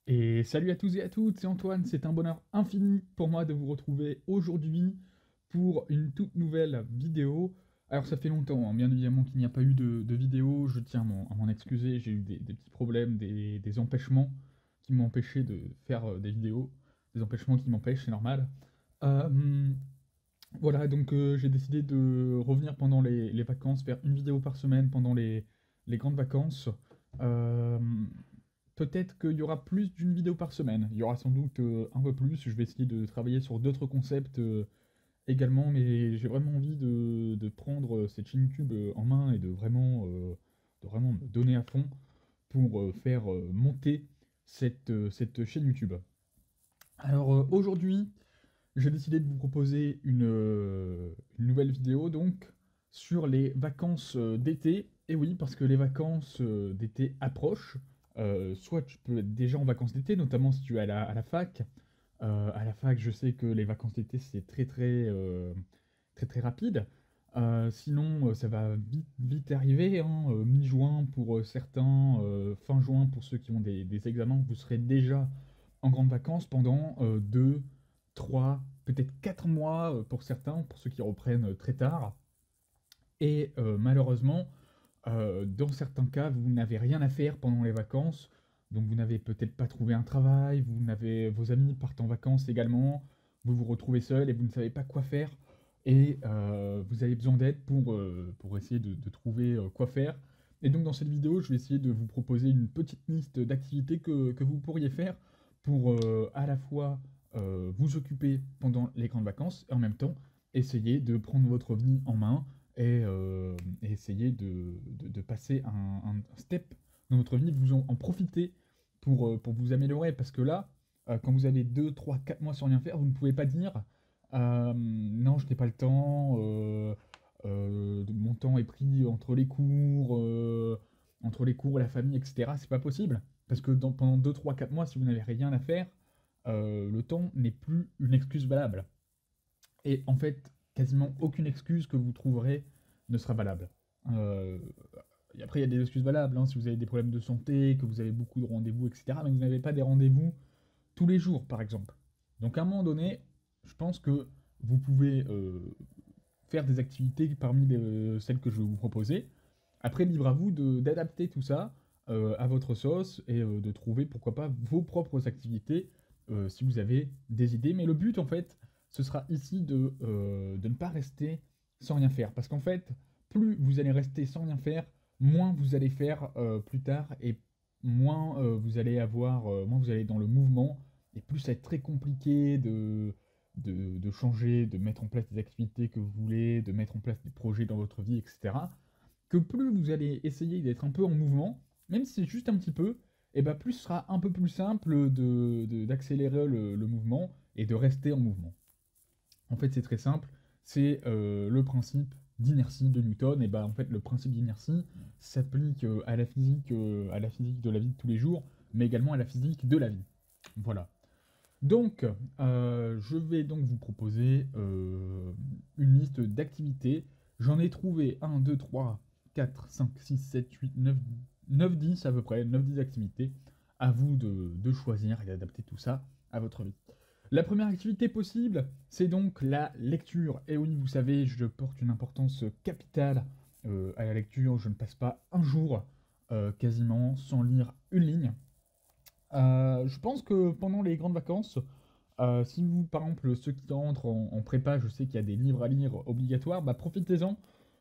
Et salut à tous et à toutes, c'est Antoine, c'est un bonheur infini pour moi de vous retrouver aujourd'hui pour une toute nouvelle vidéo. Alors ça fait longtemps, hein, bien évidemment qu'il n'y a pas eu de vidéo, je tiens à m'en excuser, j'ai eu des petits problèmes, des empêchements qui m'ont empêché de faire des vidéos, des empêchements qui m'empêchent, c'est normal. Euh, voilà, donc j'ai décidé de revenir pendant les vacances, faire une vidéo par semaine pendant les grandes vacances. Euh, Peut-être qu'il y aura plus d'une vidéo par semaine. Il y aura sans doute un peu plus. Je vais essayer de travailler sur d'autres concepts également, mais j'ai vraiment envie de prendre cette chaîne YouTube en main et de vraiment me donner à fond pour faire monter cette chaîne YouTube. Alors aujourd'hui, j'ai décidé de vous proposer une nouvelle vidéo donc sur les vacances d'été. Et oui, parce que les vacances d'été approchent. Soit tu peux être déjà en vacances d'été, notamment si tu es à la fac. À la fac, je sais que les vacances d'été, c'est très rapide. Sinon, ça va vite arriver, hein, mi-juin pour certains, fin juin pour ceux qui ont des examens. Vous serez déjà en grandes vacances pendant 2, 3, peut-être 4 mois pour certains, pour ceux qui reprennent très tard. Et malheureusement, dans certains cas, vous n'avez rien à faire pendant les vacances, donc vous n'avez peut-être pas trouvé un travail, vos amis partent en vacances également, vous vous retrouvez seul et vous ne savez pas quoi faire, et vous avez besoin d'aide pour essayer de trouver quoi faire. Et donc dans cette vidéo, je vais essayer de vous proposer une petite liste d'activités que vous pourriez faire pour à la fois vous occuper pendant les grandes vacances et en même temps essayer de prendre votre vie en main et essayer de passer un step dans votre vie, vous en profiter pour vous améliorer. Parce que là, quand vous avez 2 3 4 mois sans rien faire, vous ne pouvez pas dire non, je n'ai pas le temps, mon temps est pris entre les cours, la famille, etc. C'est pas possible. Parce que pendant 2 3 4 mois, si vous n'avez rien à faire, le temps n'est plus une excuse valable. Et en fait, quasiment aucune excuse que vous trouverez ne sera valable. Euh, et après, il y a des excuses valables, hein, si vous avez des problèmes de santé, que vous avez beaucoup de rendez-vous, etc. Mais vous n'avez pas des rendez-vous tous les jours, par exemple. Donc à un moment donné, je pense que vous pouvez faire des activités parmi celles que je vais vous proposer. Après, libre à vous d'adapter tout ça à votre sauce et de trouver, pourquoi pas, vos propres activités si vous avez des idées. Mais le but, en fait, ce sera ici de ne pas rester sans rien faire. Parce qu'en fait, plus vous allez rester sans rien faire, moins vous allez faire plus tard et moins moins vous allez être dans le mouvement et plus ça va être très compliqué de changer, de mettre en place des activités que vous voulez, de mettre en place des projets dans votre vie, etc. Que plus vous allez essayer d'être un peu en mouvement, même si c'est juste un petit peu, et ben plus ce sera un peu plus simple d'accélérer le mouvement et de rester en mouvement. En fait, c'est très simple, c'est le principe d'inertie de Newton. Et ben en fait, le principe d'inertie s'applique à la physique de la vie de tous les jours, mais également à la physique de la vie. Voilà. Donc, je vais donc vous proposer une liste d'activités. J'en ai trouvé 1, 2, 3, 4, 5, 6, 7, 8, 9, 10 à peu près, 9, 10 activités. À vous de choisir et d'adapter tout ça à votre vie. La première activité possible, c'est donc la lecture. Et oui, vous savez, je porte une importance capitale à la lecture. Je ne passe pas un jour quasiment sans lire une ligne. Je pense que pendant les grandes vacances, si vous, par exemple, ceux qui entrent en prépa, je sais qu'il y a des livres à lire obligatoires, bah profitez-en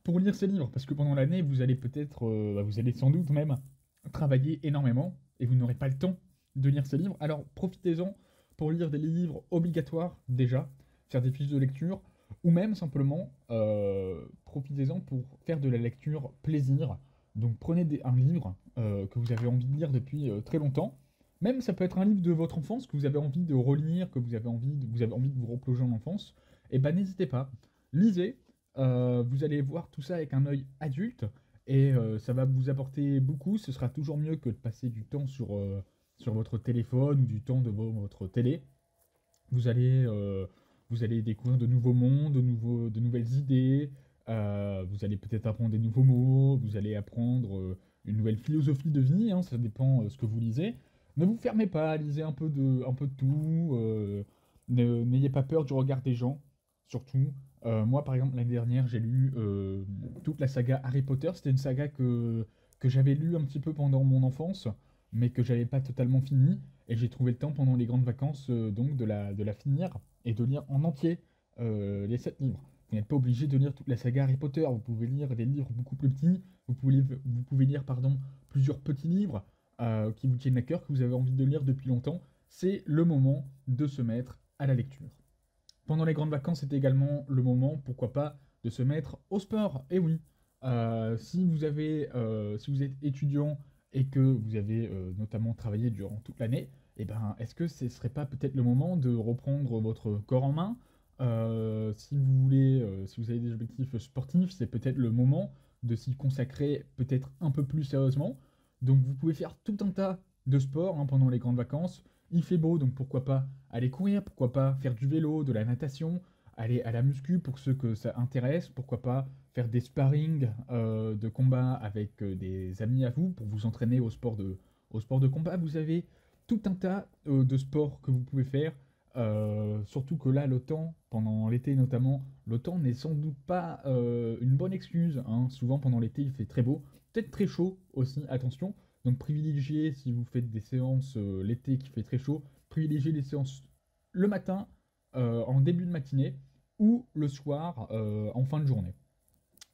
pour lire ces livres, parce que pendant l'année, vous allez vous allez sans doute même travailler énormément, et vous n'aurez pas le temps de lire ces livres. Alors profitez-en pour lire des livres obligatoires déjà, faire des fiches de lecture, ou même simplement profitez-en pour faire de la lecture plaisir. Donc prenez un livre que vous avez envie de lire depuis très longtemps. Même ça peut être un livre de votre enfance que vous avez envie de relire, que vous avez envie de vous replonger en enfance. Et ben n'hésitez pas, lisez. Vous allez voir tout ça avec un œil adulte et ça va vous apporter beaucoup. Ce sera toujours mieux que de passer du temps sur votre téléphone ou du temps devant votre télé. Vous allez, euh, vous allez découvrir de nouveaux mondes, de nouvelles idées. Vous allez peut-être apprendre des nouveaux mots. Vous allez apprendre une nouvelle philosophie de vie, hein, ça dépend ce que vous lisez. Ne vous fermez pas, lisez un peu de tout, n'ayez pas peur du regard des gens, surtout. Moi, par exemple, l'année dernière, j'ai lu toute la saga Harry Potter. C'était une saga que j'avais lue un petit peu pendant mon enfance, mais que j'avais pas totalement fini. Et j'ai trouvé le temps pendant les grandes vacances donc de la finir et de lire en entier les 7 livres. Vous n'êtes pas obligé de lire toute la saga Harry Potter. Vous pouvez lire des livres beaucoup plus petits. Vous pouvez lire pardon, plusieurs petits livres qui vous tiennent à cœur, que vous avez envie de lire depuis longtemps. C'est le moment de se mettre à la lecture. Pendant les grandes vacances, c'est également le moment, pourquoi pas, de se mettre au sport. Et oui, si vous êtes étudiant et que vous avez notamment travaillé durant toute l'année, eh ben, est-ce que ce serait pas peut-être le moment de reprendre votre corps en main? Si vous avez des objectifs sportifs, c'est peut-être le moment de s'y consacrer peut-être un peu plus sérieusement. Donc vous pouvez faire tout un tas de sports hein, pendant les grandes vacances. Il fait beau, donc pourquoi pas aller courir, pourquoi pas faire du vélo, de la natation, aller à la muscu pour ceux que ça intéresse, pourquoi pas faire des sparring de combat avec des amis à vous pour vous entraîner au sport de combat. Vous avez tout un tas de sports que vous pouvez faire. Surtout que là, le temps, pendant l'été notamment, le temps n'est sans doute pas une bonne excuse. Hein. Souvent pendant l'été, il fait très beau, peut-être très chaud aussi, attention. Donc privilégiez, si vous faites des séances l'été qui fait très chaud, privilégiez les séances le matin, en début de matinée, ou le soir, en fin de journée.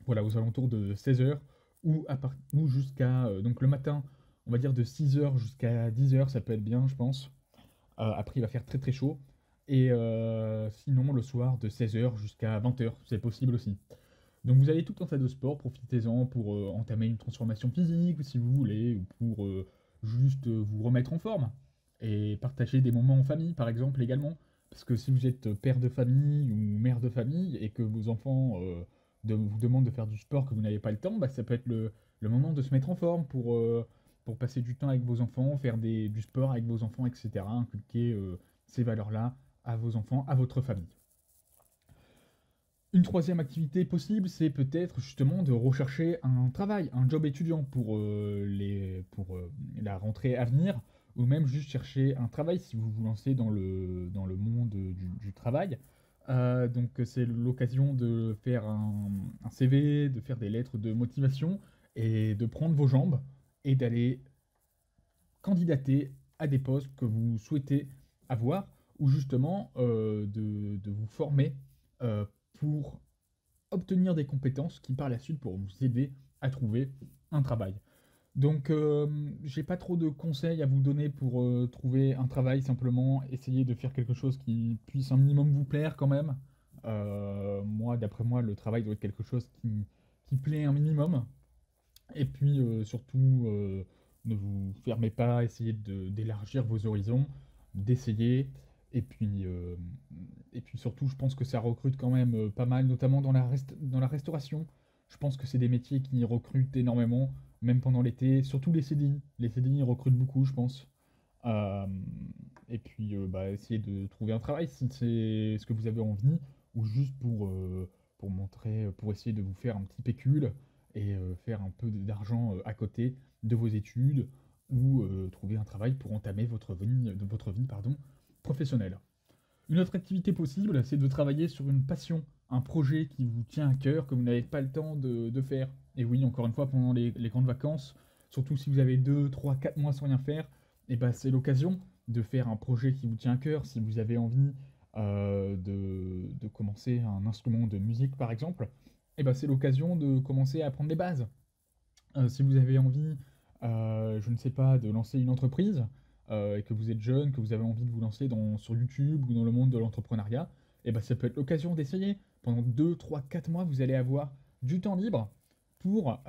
Voilà, aux alentours de 16 heures, ou jusqu'à... donc le matin, on va dire de 6 heures jusqu'à 10 heures, ça peut être bien, je pense. Après, il va faire très très chaud. Et sinon, le soir, de 16 heures jusqu'à 20 heures, c'est possible aussi. Donc vous avez tout un tas de sports, profitez-en pour entamer une transformation physique si vous voulez, ou pour juste vous remettre en forme. Et partager des moments en famille par exemple également. Parce que si vous êtes père de famille ou mère de famille et que vos enfants vous demandent de faire du sport que vous n'avez pas le temps, bah, ça peut être le moment de se mettre en forme pour passer du temps avec vos enfants, faire du sport avec vos enfants, etc. Inculquer ces valeurs-là à vos enfants, à votre famille. Une troisième activité possible, c'est peut-être justement de rechercher un travail, un job étudiant pour la rentrée à venir, ou même juste chercher un travail si vous vous lancez dans le monde du travail. Donc c'est l'occasion de faire un CV, de faire des lettres de motivation et de prendre vos jambes et d'aller candidater à des postes que vous souhaitez avoir, ou justement de vous former euh, pour obtenir des compétences qui par la suite pourront vous aider à trouver un travail. Donc j'ai pas trop de conseils à vous donner pour trouver un travail, simplement essayer de faire quelque chose qui puisse un minimum vous plaire quand même. Moi, d'après moi, le travail doit être quelque chose qui plaît un minimum. Et puis surtout, ne vous fermez pas, essayez d'élargir vos horizons, d'essayer. Et puis, euh, et puis surtout, je pense que ça recrute quand même pas mal, notamment dans la restauration. Je pense que c'est des métiers qui recrutent énormément, même pendant l'été, surtout les CDI. Les CDI recrutent beaucoup, je pense. Euh, et puis, bah, essayez de trouver un travail si c'est ce que vous avez envie, ou juste pour montrer, pour essayer de vous faire un petit pécule et faire un peu d'argent à côté de vos études, ou trouver un travail pour entamer votre vie pardon, professionnelle. Une autre activité possible, c'est de travailler sur une passion, un projet qui vous tient à cœur, que vous n'avez pas le temps de faire. Et oui, encore une fois, pendant les grandes vacances, surtout si vous avez 2, 3, 4 mois sans rien faire, et ben c'est l'occasion de faire un projet qui vous tient à cœur. Si vous avez envie de commencer un instrument de musique, par exemple, et ben c'est l'occasion de commencer à apprendre les bases. Si vous avez envie, je ne sais pas, de lancer une entreprise, et que vous êtes jeune, que vous avez envie de vous lancer sur YouTube ou dans le monde de l'entrepreneuriat, et ben ça peut être l'occasion d'essayer. Pendant 2, 3, 4 mois, vous allez avoir du temps libre pour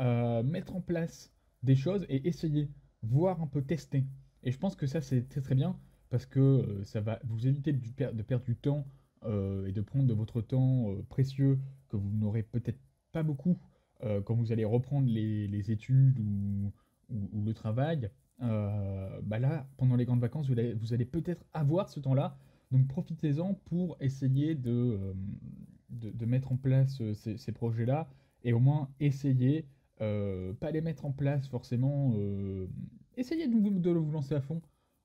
mettre en place des choses et essayer, voir un peu tester. Et je pense que ça, c'est très très bien parce que ça va vous éviter de perdre du temps et de prendre de votre temps précieux que vous n'aurez peut-être pas beaucoup quand vous allez reprendre les études ou le travail, bah là, pendant les grandes vacances, vous allez peut-être avoir ce temps-là. Donc profitez-en pour essayer de mettre en place ces projets-là et au moins essayer, pas les mettre en place forcément, essayez de vous lancer à fond.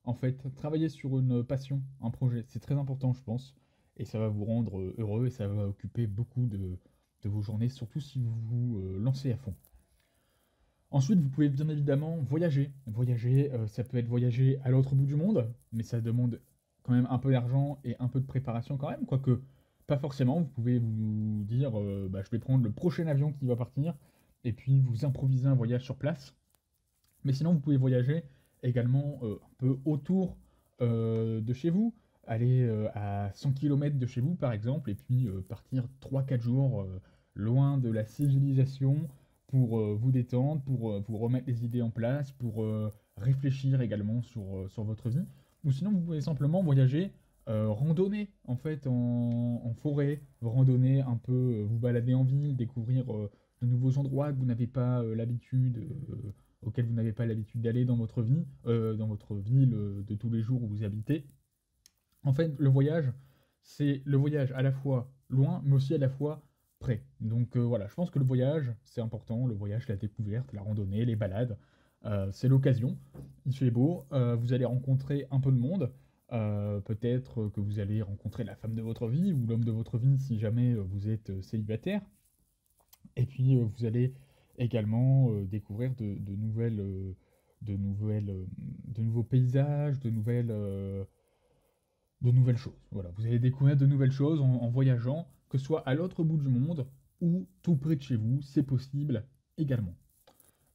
en fait, travailler sur une passion, un projet, c'est très important, je pense, et ça va vous rendre heureux et ça va occuper beaucoup de vos journées, surtout si vous vous lancez à fond. Ensuite, vous pouvez bien évidemment voyager. Voyager, ça peut être voyager à l'autre bout du monde, mais ça demande quand même un peu d'argent et un peu de préparation quand même, quoique pas forcément. Vous pouvez vous dire, bah, je vais prendre le prochain avion qui va partir, et puis vous improviser un voyage sur place. Mais sinon, vous pouvez voyager également un peu autour de chez vous, aller à 100 km de chez vous par exemple, et puis partir 3 4 jours loin de la civilisation pour vous détendre, pour vous remettre les idées en place, pour réfléchir également sur votre vie. Ou sinon, vous pouvez simplement voyager, randonner en fait en forêt, randonner un peu, vous balader en ville, découvrir de nouveaux endroits que vous n'avez pas l'habitude auxquels vous n'avez pas l'habitude d'aller dans votre vie, dans votre ville de tous les jours où vous habitez. En fait, le voyage, c'est le voyage à la fois loin, mais aussi à la fois près. Donc voilà, je pense que le voyage, c'est important. Le voyage, la découverte, la randonnée, les balades, c'est l'occasion. Il fait beau, vous allez rencontrer un peu de monde. Peut-être que vous allez rencontrer la femme de votre vie ou l'homme de votre vie si jamais vous êtes célibataire. Et puis vous allez également découvrir de nouveaux paysages, de nouvelles choses. Voilà, vous allez découvrir de nouvelles choses en voyageant, que ce soit à l'autre bout du monde ou tout près de chez vous, c'est possible également.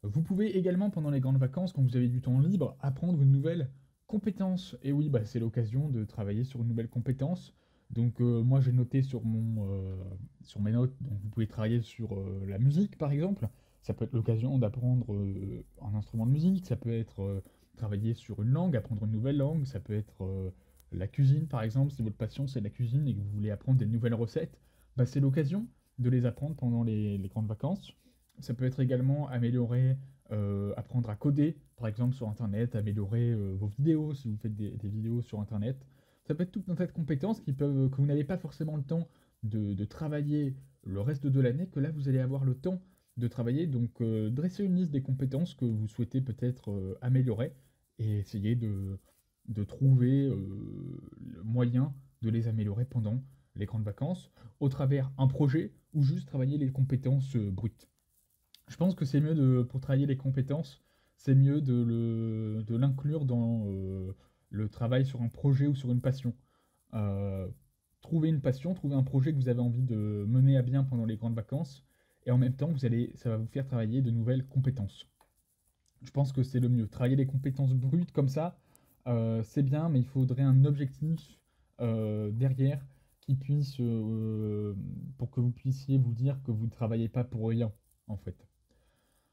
Vous pouvez également, pendant les grandes vacances, quand vous avez du temps libre, apprendre une nouvelle compétence. Et oui, bah, c'est l'occasion de travailler sur une nouvelle compétence. Donc moi j'ai noté sur mes notes, donc vous pouvez travailler sur la musique par exemple. Ça peut être l'occasion d'apprendre un instrument de musique, ça peut être travailler sur une langue, apprendre une nouvelle langue, ça peut être la cuisine par exemple, si votre passion c'est la cuisine et que vous voulez apprendre des nouvelles recettes, bah, c'est l'occasion de les apprendre pendant les grandes vacances. Ça peut être également améliorer, apprendre à coder, par exemple sur Internet, améliorer vos vidéos si vous faites des vidéos sur Internet. Ça peut être tout un tas de compétences que vous n'avez pas forcément le temps de travailler le reste de l'année, que là vous allez avoir le temps de travailler. Donc dressez une liste des compétences que vous souhaitez peut-être améliorer et essayez de trouver le moyen de les améliorer pendant les grandes vacances, au travers un projet ou juste travailler les compétences brutes. Je pense que c'est mieux pour travailler les compétences, c'est mieux de l'inclure dans le travail sur un projet ou sur une passion. Euh, Trouver une passion, trouver un projet que vous avez envie de mener à bien pendant les grandes vacances, et en même temps, ça va vous faire travailler de nouvelles compétences. Je pense que c'est le mieux. Travailler les compétences brutes comme ça, c'est bien, mais il faudrait un objectif derrière qui puisse, pour que vous puissiez vous dire que vous ne travaillez pas pour rien, en fait.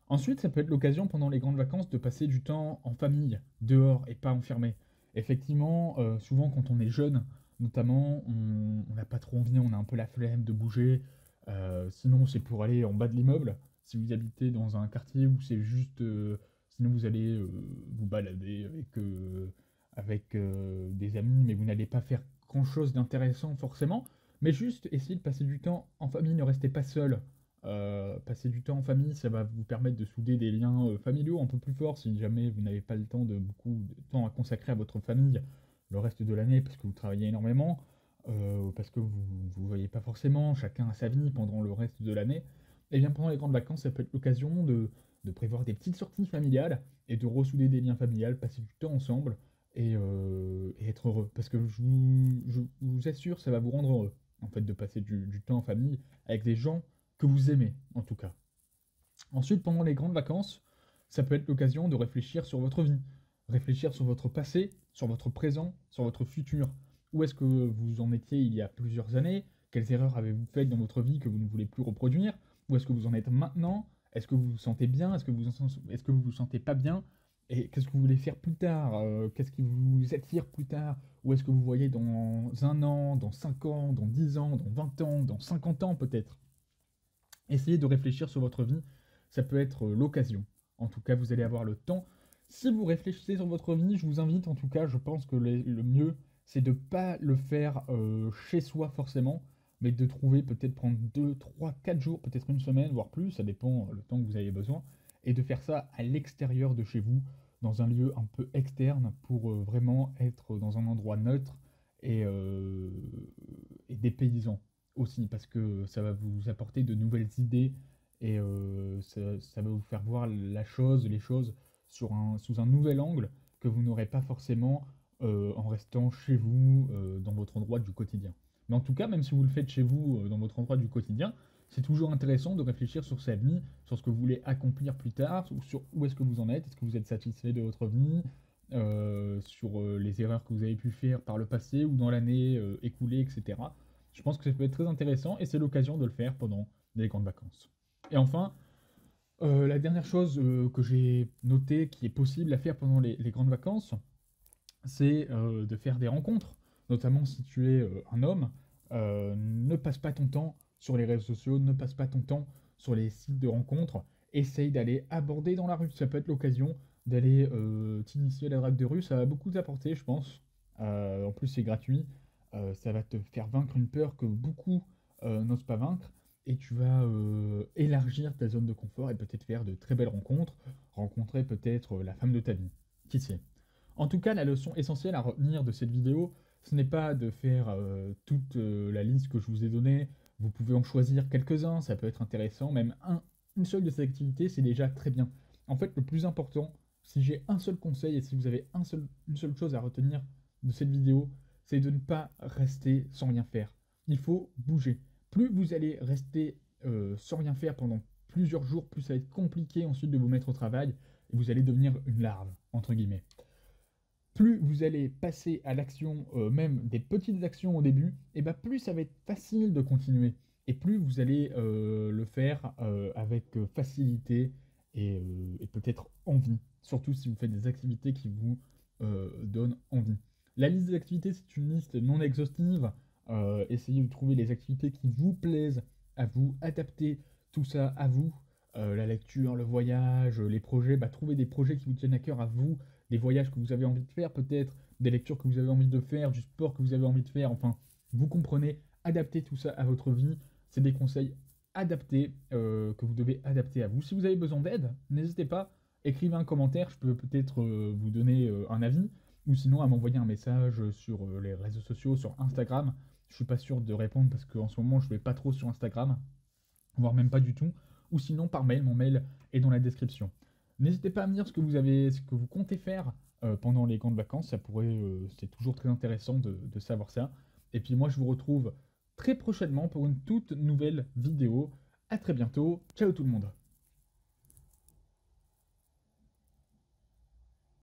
Ensuite, ça peut être l'occasion pendant les grandes vacances de passer du temps en famille, dehors et pas enfermé. Effectivement, souvent quand on est jeune, notamment, on n'a pas trop envie, on a un peu la flemme de bouger. Sinon, c'est pour aller en bas de l'immeuble. Si vous habitez dans un quartier où c'est juste, sinon vous allez vous balader avec des amis, mais vous n'allez pas faire grand-chose d'intéressant forcément. Mais juste essayer de passer du temps en famille, ne restez pas seul. Passer du temps en famille, ça va vous permettre de souder des liens familiaux un peu plus forts si jamais vous n'avez pas le temps de beaucoup de temps à consacrer à votre famille le reste de l'année parce que vous travaillez énormément, parce que vous ne voyez pas forcément, chacun a sa vie pendant le reste de l'année. Et bien pendant les grandes vacances, ça peut être l'occasion de prévoir des petites sorties familiales et de ressouder des liens familiales, passer du temps ensemble et être heureux. Parce que je vous assure, ça va vous rendre heureux en fait de passer du temps en famille avec des gens que vous aimez, en tout cas. Ensuite, pendant les grandes vacances, ça peut être l'occasion de réfléchir sur votre vie, réfléchir sur votre passé, sur votre présent, sur votre futur. Où est-ce que vous en étiez il y a plusieurs années? Quelles erreurs avez-vous faites dans votre vie que vous ne voulez plus reproduire? Où est-ce que vous en êtes maintenant? Est-ce que vous vous sentez bien? Est-ce que vous vous sentez pas bien? Et qu'est-ce que vous voulez faire plus tard? Qu'est-ce qui vous attire plus tard? Où est-ce que vous voyez dans un an, dans 5 ans, dans 10 ans, dans 20 ans, dans 50 ans peut-être? Essayez de réfléchir sur votre vie, ça peut être l'occasion. En tout cas, vous allez avoir le temps. Si vous réfléchissez sur votre vie, je vous invite, en tout cas, je pense que le mieux, c'est de ne pas le faire chez soi forcément, mais de trouver peut-être prendre 2, 3, 4 jours, peut-être une semaine, voire plus, ça dépend le temps que vous avez besoin, et de faire ça à l'extérieur de chez vous, dans un lieu un peu externe pour vraiment être dans un endroit neutre et, euh, et dépaysant aussi, parce que ça va vous apporter de nouvelles idées et ça va vous faire voir les choses sous un nouvel angle que vous n'aurez pas forcément en restant chez vous dans votre endroit du quotidien. Mais en tout cas, même si vous le faites chez vous dans votre endroit du quotidien, c'est toujours intéressant de réfléchir sur sa vie, sur ce que vous voulez accomplir plus tard, ou sur où est-ce que vous en êtes, est-ce que vous êtes satisfait de votre vie, sur les erreurs que vous avez pu faire par le passé ou dans l'année écoulée, etc. Je pense que ça peut être très intéressant et c'est l'occasion de le faire pendant les grandes vacances. Et enfin, la dernière chose que j'ai notée qui est possible à faire pendant les grandes vacances, c'est de faire des rencontres, notamment si tu es un homme. Ne passe pas ton temps sur les réseaux sociaux, ne passe pas ton temps sur les sites de rencontres. Essaye d'aller aborder dans la rue. Ça peut être l'occasion d'aller t'initier à la drague de rue. Ça va beaucoup t'apporter, je pense. En plus, c'est gratuit. Ça va te faire vaincre une peur que beaucoup n'osent pas vaincre. Et tu vas élargir ta zone de confort et peut-être faire de très belles rencontres. Rencontrer peut-être la femme de ta vie. Qui sait? En tout cas, la leçon essentielle à retenir de cette vidéo, ce n'est pas de faire toute la liste que je vous ai donnée. Vous pouvez en choisir quelques-uns, ça peut être intéressant. Même une seule de ces activités, c'est déjà très bien. En fait, le plus important, si j'ai un seul conseil et si vous avez une seule chose à retenir de cette vidéo, c'est de ne pas rester sans rien faire. Il faut bouger. Plus vous allez rester sans rien faire pendant plusieurs jours, plus ça va être compliqué ensuite de vous mettre au travail et vous allez devenir une larve, entre guillemets. Plus vous allez passer à l'action, même des petites actions au début, et ben plus ça va être facile de continuer. Et plus vous allez le faire avec facilité et peut-être envie. Surtout si vous faites des activités qui vous donnent envie. La liste des activités, c'est une liste non exhaustive. Essayez de trouver les activités qui vous plaisent à vous, adaptez tout ça à vous. La lecture, le voyage, les projets, bah, trouvez des projets qui vous tiennent à cœur à vous, des voyages que vous avez envie de faire peut-être, des lectures que vous avez envie de faire, du sport que vous avez envie de faire, enfin, vous comprenez, adaptez tout ça à votre vie. C'est des conseils adaptés que vous devez adapter à vous. Si vous avez besoin d'aide, n'hésitez pas, écrivez un commentaire, je peux peut-être vous donner un avis, ou sinon à m'envoyer un message sur les réseaux sociaux, sur Instagram. Je suis pas sûr de répondre parce qu'en ce moment je vais pas trop sur Instagram, voire même pas du tout, ou sinon par mail, mon mail est dans la description. N'hésitez pas à me dire ce que vous comptez faire pendant les grandes vacances, c'est toujours très intéressant de savoir ça. Et puis moi je vous retrouve très prochainement pour une toute nouvelle vidéo. À très bientôt, ciao tout le monde.